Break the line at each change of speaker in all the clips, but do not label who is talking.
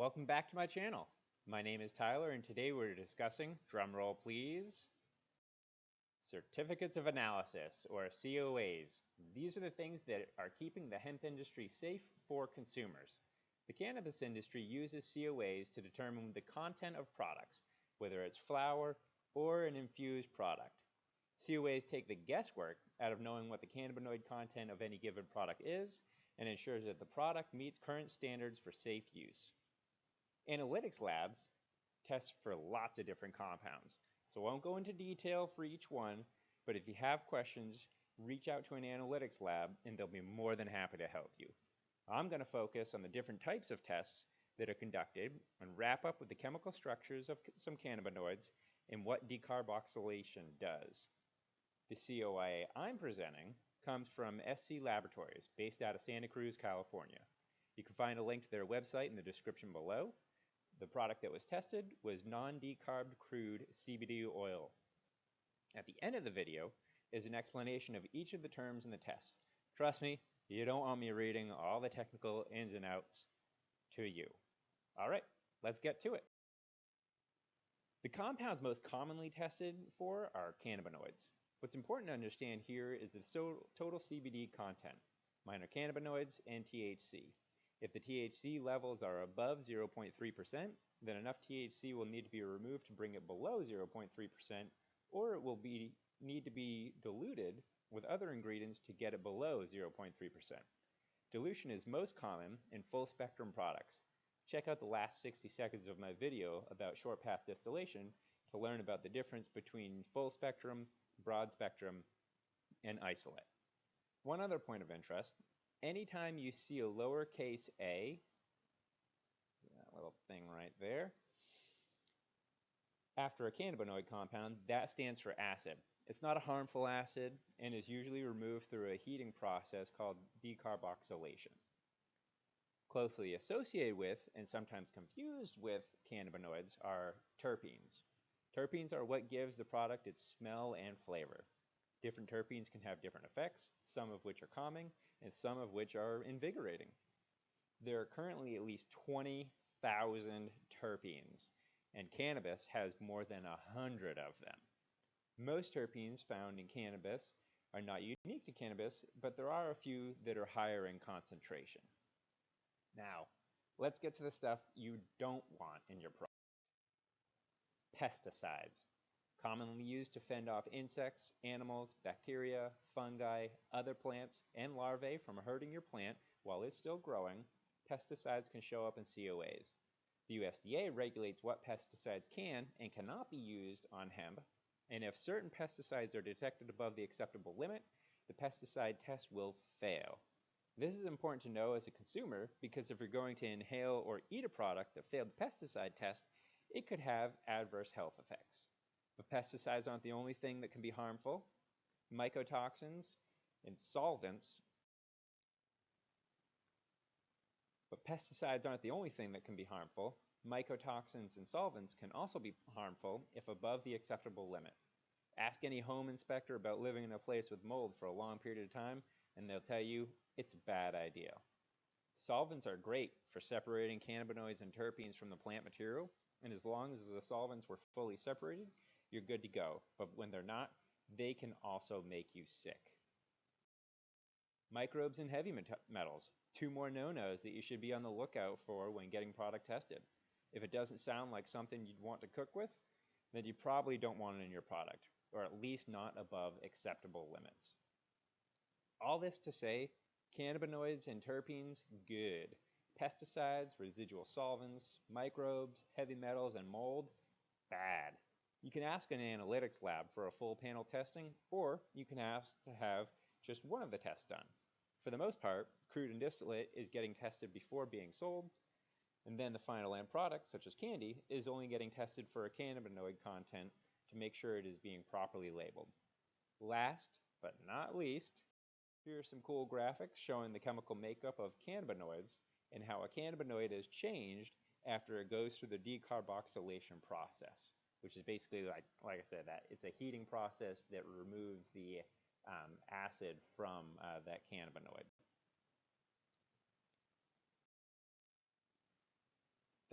Welcome back to my channel. My name is Tyler and today we're discussing, drumroll please, Certificates of Analysis or COAs. These are the things that are keeping the hemp industry safe for consumers. The cannabis industry uses COAs to determine the content of products, whether it's flower or an infused product. COAs take the guesswork out of knowing what the cannabinoid content of any given product is and ensures that the product meets current standards for safe use. Analytics labs test for lots of different compounds, so I won't go into detail for each one, but if you have questions, reach out to an analytics lab and they'll be more than happy to help you. I'm going to focus on the different types of tests that are conducted and wrap up with the chemical structures of some cannabinoids and what decarboxylation does. The COA I'm presenting comes from SC Laboratories, based out of Santa Cruz, California. You can find a link to their website in the description below. The product that was tested was non-decarbed crude CBD oil. At the end of the video is an explanation of each of the terms in the test. Trust me, you don't want me reading all the technical ins and outs to you. All right, let's get to it. The compounds most commonly tested for are cannabinoids. What's important to understand here is the total CBD content, minor cannabinoids, and THC. If the THC levels are above 0.3%, then enough THC will need to be removed to bring it below 0.3%, or it will need to be diluted with other ingredients to get it below 0.3%. Dilution is most common in full spectrum products. Check out the last 60 seconds of my video about short path distillation to learn about the difference between full spectrum, broad spectrum, and isolate. One other point of interest, anytime you see a lowercase a, that little thing right there, after a cannabinoid compound, that stands for acid. It's not a harmful acid and is usually removed through a heating process called decarboxylation. Closely associated with, and sometimes confused with, cannabinoids are terpenes. Terpenes are what gives the product its smell and flavor. Different terpenes can have different effects, some of which are calming and some of which are invigorating. There are currently at least 20,000 terpenes, and cannabis has more than 100 of them. Most terpenes found in cannabis are not unique to cannabis, but there are a few that are higher in concentration. Now, let's get to the stuff you don't want in your product. Pesticides, commonly used to fend off insects, animals, bacteria, fungi, other plants, and larvae from hurting your plant while it's still growing. Pesticides can show up in COAs. The USDA regulates what pesticides can and cannot be used on hemp, and if certain pesticides are detected above the acceptable limit, the pesticide test will fail. This is important to know as a consumer because if you're going to inhale or eat a product that failed the pesticide test, it could have adverse health effects. But pesticides aren't the only thing that can be harmful. Mycotoxins and solvents. But pesticides aren't the only thing that can be harmful. Mycotoxins and solvents can also be harmful if above the acceptable limit. Ask any home inspector about living in a place with mold for a long period of time, and they'll tell you it's a bad idea. Solvents are great for separating cannabinoids and terpenes from the plant material, and as long as the solvents were fully separated, you're good to go. But when they're not, they can also make you sick. Microbes and heavy metals, two more no-nos that you should be on the lookout for when getting product tested. If it doesn't sound like something you'd want to cook with, then you probably don't want it in your product, or at least not above acceptable limits. All this to say, cannabinoids and terpenes, good. Pesticides, residual solvents, microbes, heavy metals, and mold, bad. You can ask an analytics lab for a full panel testing, or you can ask to have just one of the tests done. For the most part, crude and distillate is getting tested before being sold, and then the final end product, such as candy, is only getting tested for a cannabinoid content to make sure it is being properly labeled. Last but not least, here are some cool graphics showing the chemical makeup of cannabinoids and how a cannabinoid is changed after it goes through the decarboxylation process, which is basically, like I said, that it's a heating process that removes the acid from that cannabinoid.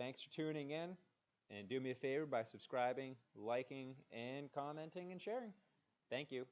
Thanks for tuning in, and do me a favor by subscribing, liking, and commenting and sharing. Thank you.